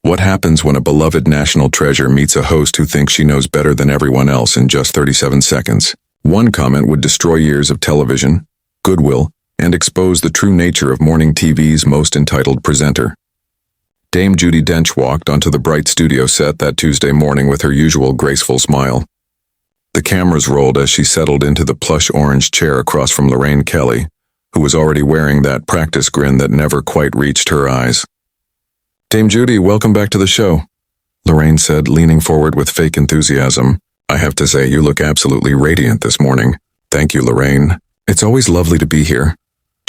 What happens when a beloved national treasure meets a host who thinks she knows better than everyone else in just 37 seconds? One comment would destroy years of television, goodwill, and expose the true nature of morning TV's most entitled presenter. Dame Judi Dench walked onto the bright studio set that Tuesday morning with her usual graceful smile. The cameras rolled as she settled into the plush orange chair across from Lorraine Kelly, who was already wearing that practice grin that never quite reached her eyes. "Dame Judi, welcome back to the show," Lorraine said, leaning forward with fake enthusiasm. "I have to say, you look absolutely radiant this morning." "Thank you, Lorraine. It's always lovely to be here,"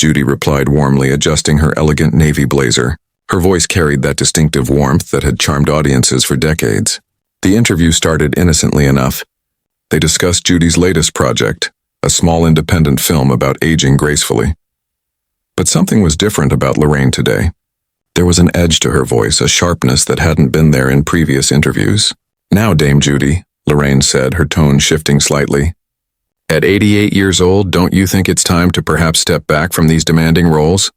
Judi replied warmly, adjusting her elegant navy blazer. Her voice carried that distinctive warmth that had charmed audiences for decades. The interview started innocently enough. They discussed Judi's latest project, a small independent film about aging gracefully. But something was different about Lorraine today. There was an edge to her voice, a sharpness that hadn't been there in previous interviews. "Now, Dame Judi," Lorraine said, her tone shifting slightly. "At 88 years old, don't you think it's time to perhaps step back from these demanding roles?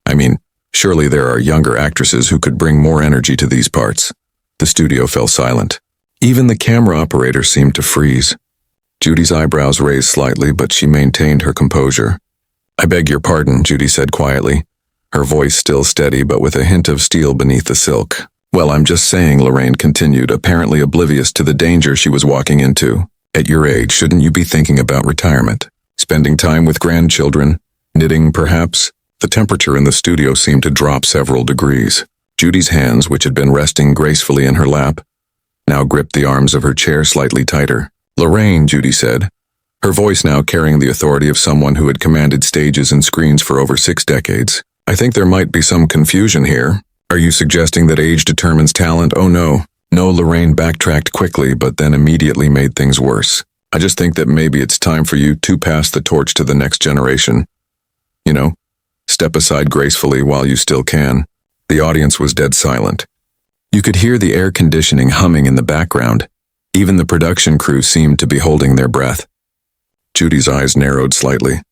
I mean, surely there are younger actresses who could bring more energy to these parts." The studio fell silent. Even the camera operator seemed to freeze. Judi's eyebrows raised slightly, but she maintained her composure. "I beg your pardon," Judi said quietly, her voice still steady but with a hint of steel beneath the silk. "Well, I'm just saying," Lorraine continued, apparently oblivious to the danger she was walking into. "At your age, shouldn't you be thinking about retirement? Spending time with grandchildren? Knitting, perhaps?" The temperature in the studio seemed to drop several degrees. Judi's hands, which had been resting gracefully in her lap, now gripped the arms of her chair slightly tighter. "Lorraine," Judi said, her voice now carrying the authority of someone who had commanded stages and screens for over 6 decades. "I think there might be some confusion here. Are you suggesting that age determines talent?" "Oh no." No, Lorraine backtracked quickly, but then immediately made things worse. "I just think that maybe it's time for you to pass the torch to the next generation. You know, step aside gracefully while you still can." The audience was dead silent. You could hear the air conditioning humming in the background. Even the production crew seemed to be holding their breath. Judi's eyes narrowed slightly.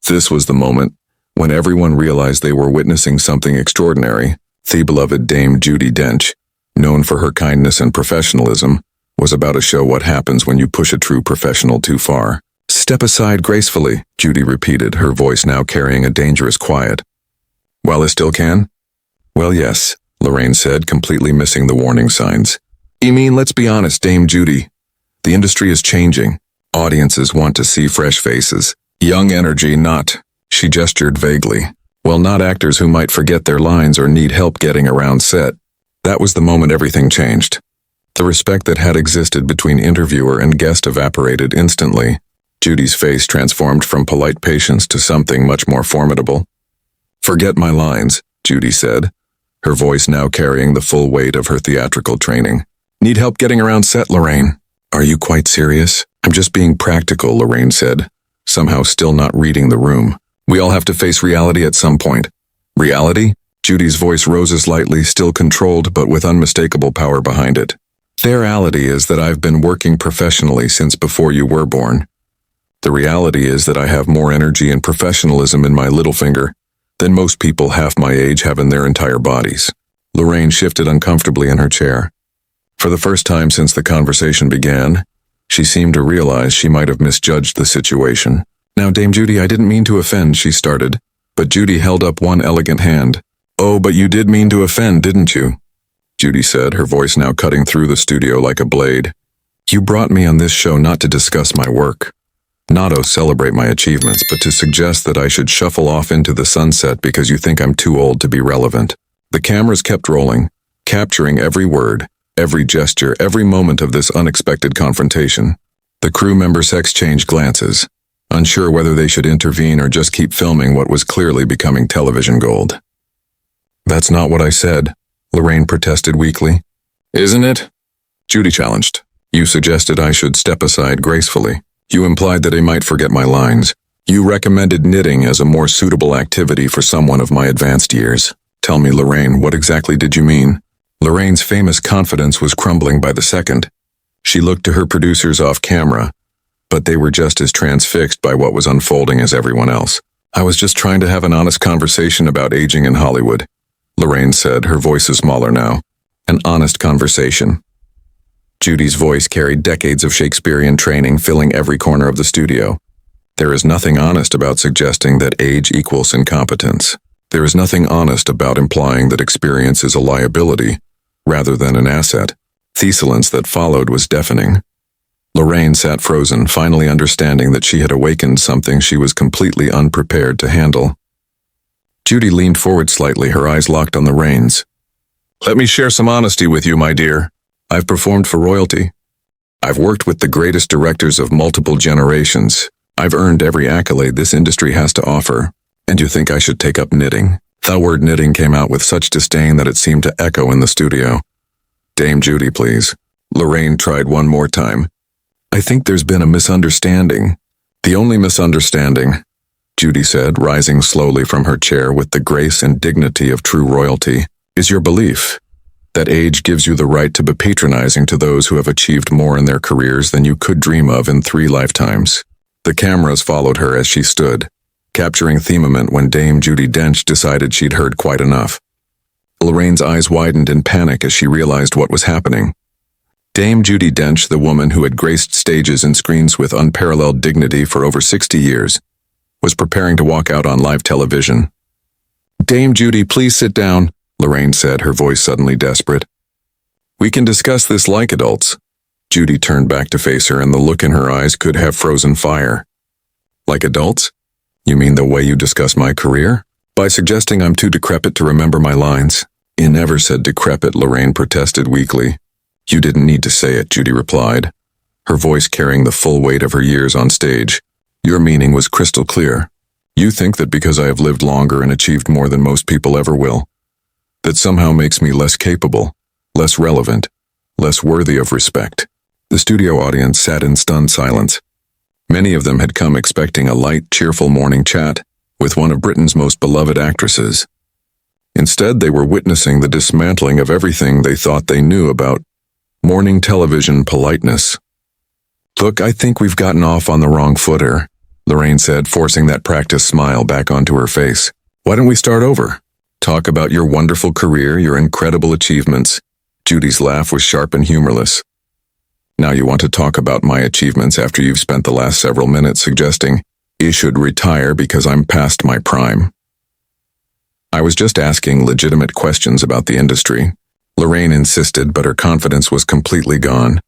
This was the moment when everyone realized they were witnessing something extraordinary. The beloved Dame Judi Dench, known for her kindness and professionalism, was about to show what happens when you push a true professional too far. "Step aside gracefully," Judi repeated, her voice now carrying a dangerous quiet. "While I still can?" "Well, yes," Lorraine said, completely missing the warning signs. "You mean, let's be honest, Dame Judi. The industry is changing. Audiences want to see fresh faces. Young energy, not..." She gestured vaguely. "Well, not actors who might forget their lines or need help getting around set." That was the moment everything changed. The respect that had existed between interviewer and guest evaporated instantly. Judi's face transformed from polite patience to something much more formidable. "Forget my lines," Judi said, her voice now carrying the full weight of her theatrical training. "Need help getting around set, Lorraine?" "Are you quite serious?" "I'm just being practical," Lorraine said, somehow still not reading the room. "We all have to face reality at some point." "Reality?" Judi's voice rose slightly, still controlled but with unmistakable power behind it. "The reality is that I've been working professionally since before you were born. The reality is that I have more energy and professionalism in my little finger than most people half my age have in their entire bodies." Lorraine shifted uncomfortably in her chair. For the first time since the conversation began, she seemed to realize she might have misjudged the situation. "Now, Dame Judi, I didn't mean to offend," she started, but Judi held up one elegant hand. "Oh, but you did mean to offend, didn't you?" Judi said, her voice now cutting through the studio like a blade. "You brought me on this show not to discuss my work, not to celebrate my achievements, but to suggest that I should shuffle off into the sunset because you think I'm too old to be relevant." The cameras kept rolling, capturing every word, every gesture, every moment of this unexpected confrontation. The crew members exchanged glances, unsure whether they should intervene or just keep filming what was clearly becoming television gold. "That's not what I said," Lorraine protested weakly. "Isn't it?" Judi challenged. "You suggested I should step aside gracefully. You implied that I might forget my lines. You recommended knitting as a more suitable activity for someone of my advanced years. Tell me, Lorraine, what exactly did you mean?" Lorraine's famous confidence was crumbling by the second. She looked to her producers off camera, but they were just as transfixed by what was unfolding as everyone else. "I was just trying to have an honest conversation about aging in Hollywood," Lorraine said, her voice smaller now. An honest conversation. Judi's voice carried decades of Shakespearean training, filling every corner of the studio. There is nothing honest about suggesting that age equals incompetence. There is nothing honest about implying that experience is a liability, rather than an asset. The silence that followed was deafening. Lorraine sat frozen, finally understanding that she had awakened something she was completely unprepared to handle. Judi leaned forward slightly, her eyes locked on the reins. "Let me share some honesty with you, my dear. I've performed for royalty. I've worked with the greatest directors of multiple generations. I've earned every accolade this industry has to offer. And you think I should take up knitting?" The word knitting came out with such disdain that it seemed to echo in the studio. "Dame Judi, please." Lorraine tried one more time. "I think there's been a misunderstanding." "The only misunderstanding," Judi said, rising slowly from her chair with the grace and dignity of true royalty, "is your belief that age gives you the right to be patronizing to those who have achieved more in their careers than you could dream of in 3 lifetimes. The cameras followed her as she stood, capturing the moment when Dame Judi Dench decided she'd heard quite enough. Lorraine's eyes widened in panic as she realized what was happening. Dame Judi Dench, the woman who had graced stages and screens with unparalleled dignity for over 60 years, was preparing to walk out on live television. "Dame Judi, please sit down," Lorraine said, her voice suddenly desperate. "We can discuss this like adults." Judi turned back to face her, and the look in her eyes could have frozen fire. "Like adults? You mean the way you discuss my career? By suggesting I'm too decrepit to remember my lines?" "You never said decrepit," Lorraine protested weakly. "You didn't need to say it," Judi replied, her voice carrying the full weight of her years on stage. "Your meaning was crystal clear. You think that because I have lived longer and achieved more than most people ever will, that somehow makes me less capable, less relevant, less worthy of respect." The studio audience sat in stunned silence. Many of them had come expecting a light, cheerful morning chat with one of Britain's most beloved actresses. Instead, they were witnessing the dismantling of everything they thought they knew about morning television politeness. "Look, I think we've gotten off on the wrong foot here," Lorraine said, forcing that practiced smile back onto her face. "Why don't we start over? Talk about your wonderful career, your incredible achievements." Judi's laugh was sharp and humorless. "Now you want to talk about my achievements after you've spent the last several minutes suggesting you should retire because I'm past my prime." "I was just asking legitimate questions about the industry," Lorraine insisted, but her confidence was completely gone.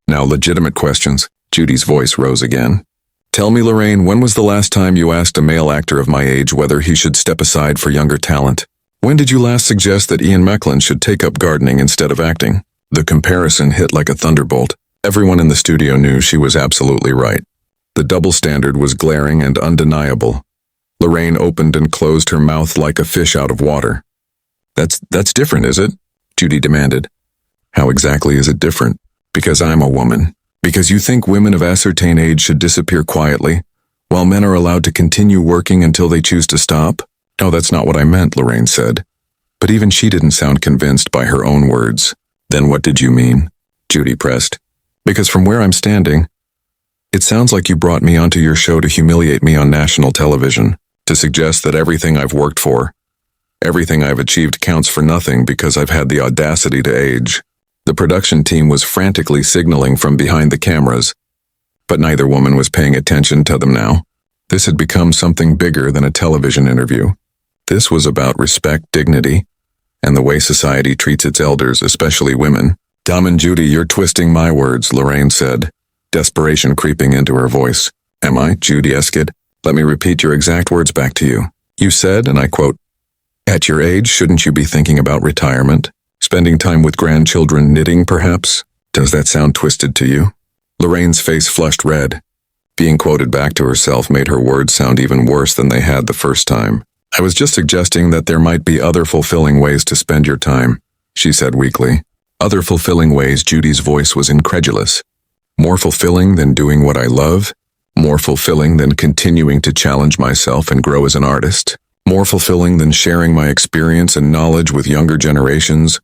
"Now legitimate questions." Judi's voice rose again. "Tell me, Lorraine, when was the last time you asked a male actor of my age whether he should step aside for younger talent? When did you last suggest that Ian McKellen should take up gardening instead of acting?" The comparison hit like a thunderbolt. Everyone in the studio knew she was absolutely right. The double standard was glaring and undeniable. Lorraine opened and closed her mouth like a fish out of water. That's different, is it?" Judi demanded. "How exactly is it different?" "Because I'm a woman. Because you think women of a certain age should disappear quietly, while men are allowed to continue working until they choose to stop?" "No, that's not what I meant," Lorraine said. But even she didn't sound convinced by her own words. "Then what did you mean?" Judi pressed. "Because from where I'm standing, it sounds like you brought me onto your show to humiliate me on national television, to suggest that everything I've worked for, everything I've achieved counts for nothing because I've had the audacity to age." The production team was frantically signaling from behind the cameras, but neither woman was paying attention to them now. This had become something bigger than a television interview. This was about respect, dignity, and the way society treats its elders, especially women. "Dom and Judi, you're twisting my words," Lorraine said, desperation creeping into her voice. "Am I?" Judi asked. "Let me repeat your exact words back to you. You said, and I quote, 'At your age, shouldn't you be thinking about retirement? Spending time with grandchildren, knitting, perhaps?' Does that sound twisted to you?" Lorraine's face flushed red. Being quoted back to herself made her words sound even worse than they had the first time. "I was just suggesting that there might be other fulfilling ways to spend your time," she said weakly. "Other fulfilling ways?" Judi's voice was incredulous. "More fulfilling than doing what I love? More fulfilling than continuing to challenge myself and grow as an artist? More fulfilling than sharing my experience and knowledge with younger generations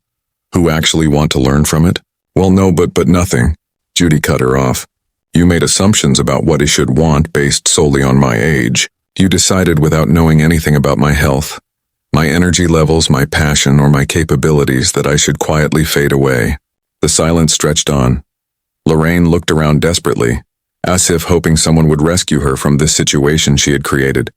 who actually want to learn from it?" "Well, no, but nothing." Judi cut her off. "You made assumptions about what I should want based solely on my age. You decided without knowing anything about my health, My energy levels, my passion, or my capabilities that I should quietly fade away. The silence stretched on. Lorraine looked around desperately, as if hoping someone would rescue her from this situation she had created.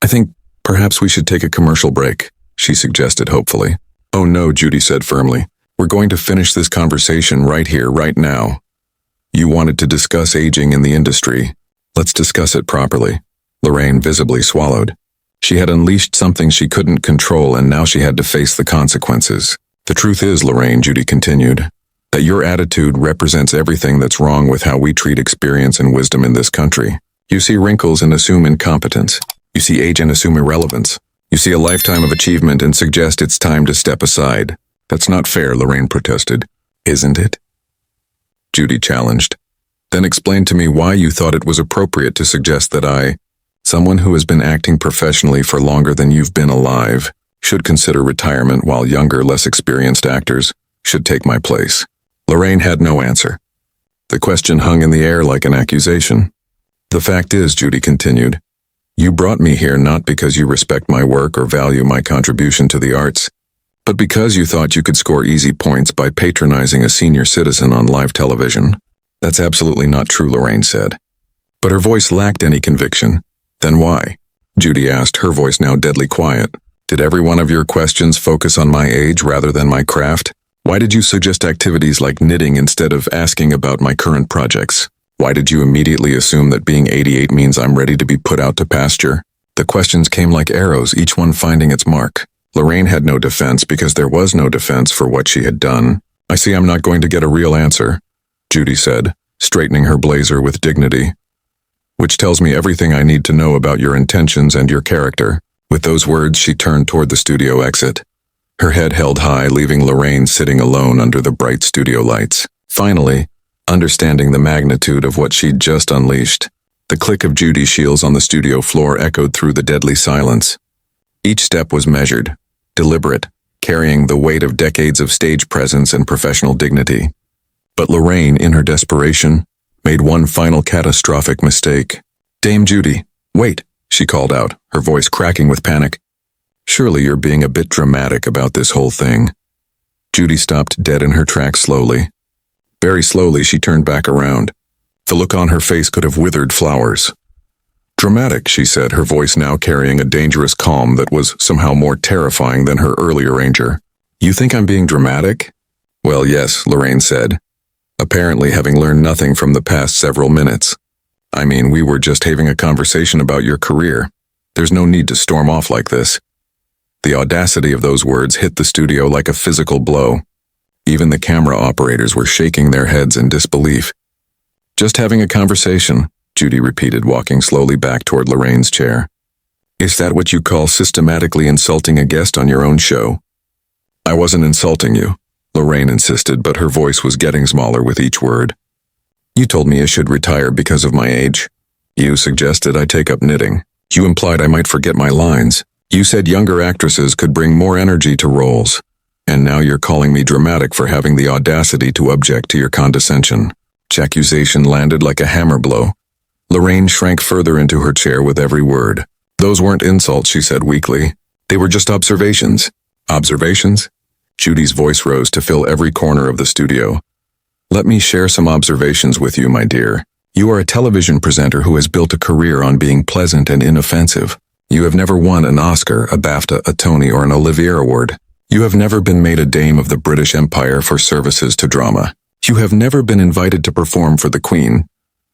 I think perhaps we should take a commercial break, she suggested hopefully. Oh no, Judi said firmly. We're going to finish this conversation right here, right now. You wanted to discuss aging in the industry. Let's discuss it properly. Lorraine visibly swallowed. She had unleashed something she couldn't control, and now she had to face the consequences. The truth is, Lorraine, Judi continued, that your attitude represents everything that's wrong with how we treat experience and wisdom in this country. You see wrinkles and assume incompetence. You see age and assume irrelevance. You see a lifetime of achievement and suggest it's time to step aside. That's not fair, Lorraine protested. Isn't it? Judi challenged. Then explain to me why you thought it was appropriate to suggest that I, someone who has been acting professionally for longer than you've been alive, should consider retirement while younger, less experienced actors should take my place. Lorraine had no answer. The question hung in the air like an accusation. The fact is, Judi continued, you brought me here not because you respect my work or value my contribution to the arts, but because you thought you could score easy points by patronizing a senior citizen on live television. That's absolutely not true, Lorraine said. But her voice lacked any conviction. Then why? Judi asked, her voice now deadly quiet. Did every one of your questions focus on my age rather than my craft? Why did you suggest activities like knitting instead of asking about my current projects? Why did you immediately assume that being 88 means I'm ready to be put out to pasture? The questions came like arrows, each one finding its mark. Lorraine had no defense because there was no defense for what she had done. I see I'm not going to get a real answer, Judi said, straightening her blazer with dignity. Which tells me everything I need to know about your intentions and your character. With those words, she turned toward the studio exit. Her head held high, leaving Lorraine sitting alone under the bright studio lights. Finally, understanding the magnitude of what she'd just unleashed, the click of Judi's heels on the studio floor echoed through the deadly silence. Each step was measured, deliberate, carrying the weight of decades of stage presence and professional dignity. But Lorraine, in her desperation, made one final catastrophic mistake. Dame Judi, wait, she called out, her voice cracking with panic. Surely you're being a bit dramatic about this whole thing. Judi stopped dead in her tracks slowly. Very slowly she turned back around. The look on her face could have withered flowers. Dramatic, she said, her voice now carrying a dangerous calm that was somehow more terrifying than her earlier anger. You think I'm being dramatic? Well, yes, Lorraine said, apparently having learned nothing from the past several minutes. I mean, we were just having a conversation about your career. There's no need to storm off like this. The audacity of those words hit the studio like a physical blow. Even the camera operators were shaking their heads in disbelief. Just having a conversation, Judi repeated, walking slowly back toward Lorraine's chair. Is that what you call systematically insulting a guest on your own show? I wasn't insulting you, Lorraine insisted, but her voice was getting smaller with each word. You told me I should retire because of my age. You suggested I take up knitting. You implied I might forget my lines. You said younger actresses could bring more energy to roles. And now you're calling me dramatic for having the audacity to object to your condescension. Accusation landed like a hammer blow. Lorraine shrank further into her chair with every word. Those weren't insults, she said weakly. They were just observations. Observations? Judi's voice rose to fill every corner of the studio. Let me share some observations with you, my dear. You are a television presenter who has built a career on being pleasant and inoffensive. You have never won an Oscar, a BAFTA, a Tony, or an Olivier Award. You have never been made a Dame of the British Empire for services to drama. You have never been invited to perform for the Queen.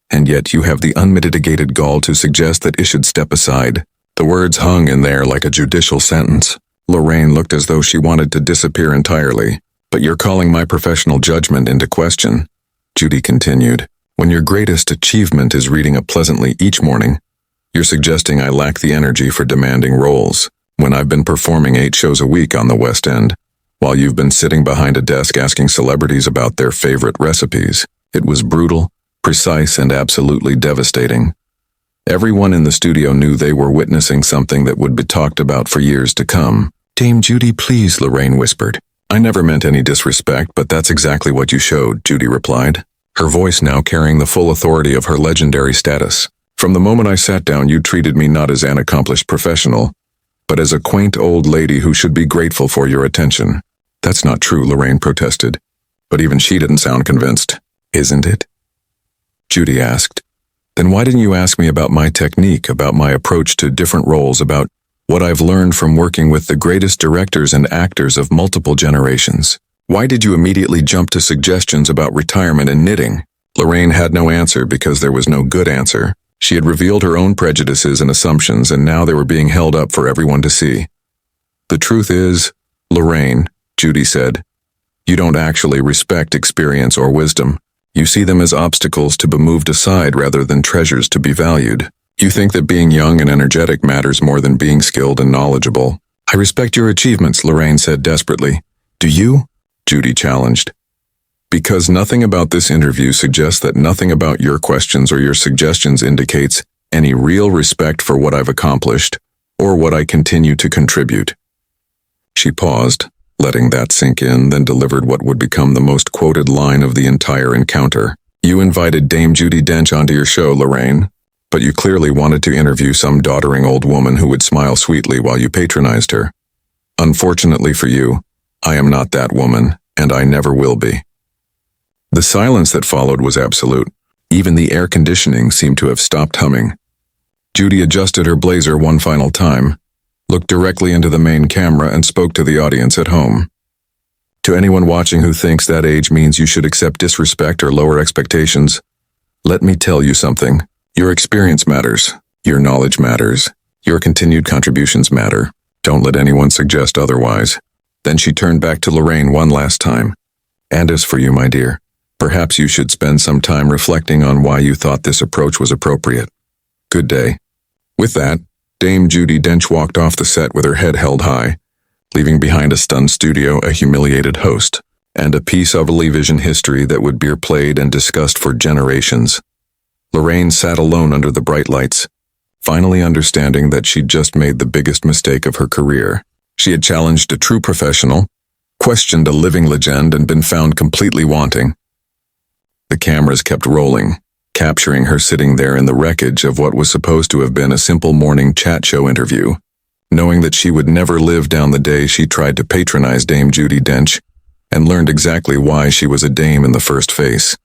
And yet you have the unmitigated gall to suggest that I should step aside. The words hung in there like a judicial sentence. Lorraine looked as though she wanted to disappear entirely. But you're calling my professional judgment into question, Judi continued. When your greatest achievement is reading a pleasantly each morning, you're suggesting I lack the energy for demanding roles, when I've been performing 8 shows a week on the West End, while you've been sitting behind a desk asking celebrities about their favorite recipes. It was brutal, precise, and absolutely devastating. Everyone in the studio knew they were witnessing something that would be talked about for years to come. Dame Judi, please, Lorraine whispered. I never meant any disrespect, but that's exactly what you showed, Judi replied, her voice now carrying the full authority of her legendary status. From the moment I sat down, you treated me not as an accomplished professional, but as a quaint old lady who should be grateful for your attention. That's not true, Lorraine protested. But even she didn't sound convinced. Isn't it? Judi asked. Then why didn't you ask me about my technique, about my approach to different roles, about what I've learned from working with the greatest directors and actors of multiple generations? Why did you immediately jump to suggestions about retirement and knitting? Lorraine had no answer because there was no good answer. She had revealed her own prejudices and assumptions, and now they were being held up for everyone to see. The truth is, Lorraine, Judi said, you don't actually respect experience or wisdom. You see them as obstacles to be moved aside rather than treasures to be valued. You think that being young and energetic matters more than being skilled and knowledgeable. I respect your achievements, Lorraine said desperately. Do you? Judi challenged. Because nothing about this interview suggests that nothing about your questions or your suggestions indicates any real respect for what I've accomplished or what I continue to contribute. She paused, letting that sink in, then delivered what would become the most quoted line of the entire encounter. You invited Dame Judi Dench onto your show, Lorraine, but you clearly wanted to interview some doddering old woman who would smile sweetly while you patronized her. Unfortunately for you, I am not that woman, and I never will be. The silence that followed was absolute. Even the air conditioning seemed to have stopped humming. Judi adjusted her blazer one final time, looked directly into the main camera, and spoke to the audience at home. To anyone watching who thinks that age means you should accept disrespect or lower expectations, let me tell you something. Your experience matters. Your knowledge matters. Your continued contributions matter. Don't let anyone suggest otherwise. Then she turned back to Lorraine one last time. And as for you, my dear, perhaps you should spend some time reflecting on why you thought this approach was appropriate. Good day. With that, Dame Judi Dench walked off the set with her head held high, leaving behind a stunned studio, a humiliated host, and a piece of television history that would be played and discussed for generations. Lorraine sat alone under the bright lights, finally understanding that she'd just made the biggest mistake of her career. She had challenged a true professional, questioned a living legend, and been found completely wanting. The cameras kept rolling, capturing her sitting there in the wreckage of what was supposed to have been a simple morning chat show interview, knowing that she would never live down the day she tried to patronize Dame Judi Dench and learned exactly why she was a dame in the first place.